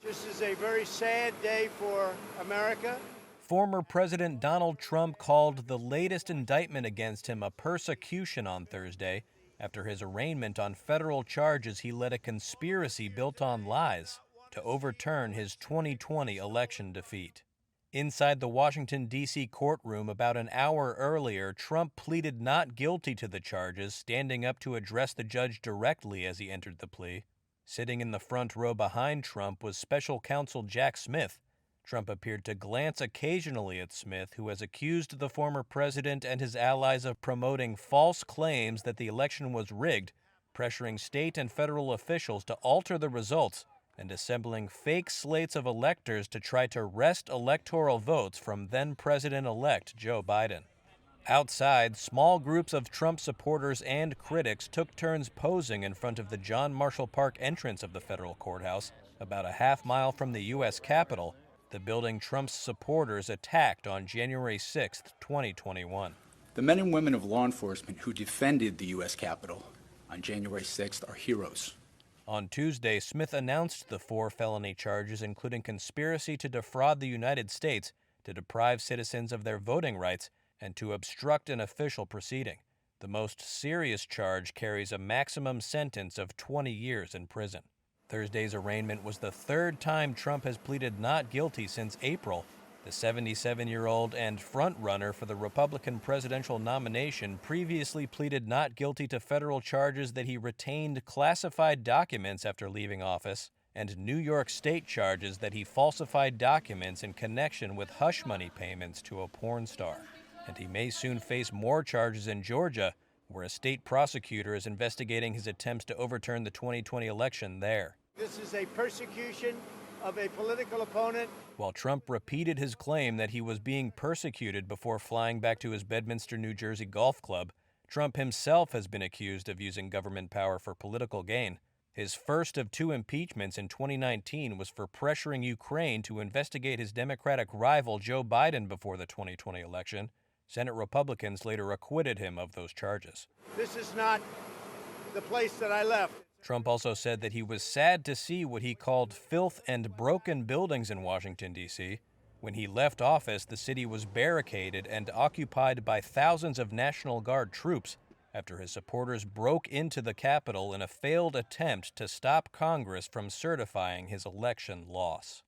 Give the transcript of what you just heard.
This is a very sad day for America. Former President Donald Trump called the latest indictment against him a persecution on Thursday after his arraignment on federal charges he led a conspiracy built on lies to overturn his 2020 election defeat. Inside the Washington, D.C. courtroom about an hour earlier, Trump pleaded not guilty to the charges, standing up to address the judge directly as he entered the plea. Sitting in the front row behind Trump was special counsel Jack Smith. Trump appeared to glance occasionally at Smith, who has accused the former president and his allies of promoting false claims that the election was rigged, pressuring state and federal officials to alter the results, and assembling fake slates of electors to try to wrest electoral votes from then-President-elect Joe Biden. Outside, small groups of Trump supporters and critics took turns posing in front of the John Marshall Park entrance of the federal courthouse, about a half-mile from the U.S. Capitol, the building Trump's supporters attacked on January 6, 2021. The men and women of law enforcement who defended the U.S. Capitol on January 6th are heroes. On Tuesday, Smith announced the 4 felony charges, including conspiracy to defraud the United States, to deprive citizens of their voting rights, and to obstruct an official proceeding. The most serious charge carries a maximum sentence of 20 years in prison. Thursday's arraignment was the third time Trump has pleaded not guilty since April. The 77-year-old and front-runner for the Republican presidential nomination previously pleaded not guilty to federal charges that he retained classified documents after leaving office, and New York State charges that he falsified documents in connection with hush money payments to a porn star. And he may soon face more charges in Georgia, where a state prosecutor is investigating his attempts to overturn the 2020 election there. This is a persecution of a political opponent. While Trump repeated his claim that he was being persecuted before flying back to his Bedminster, New Jersey golf club, Trump himself has been accused of using government power for political gain. His first of 2 impeachments in 2019 was for pressuring Ukraine to investigate his Democratic rival Joe Biden before the 2020 election. Senate Republicans later acquitted him of those charges. This is not the place that I left. Trump also said that he was sad to see what he called filth and broken buildings in Washington, D.C. When he left office, the city was barricaded and occupied by thousands of National Guard troops after his supporters broke into the Capitol in a failed attempt to stop Congress from certifying his election loss.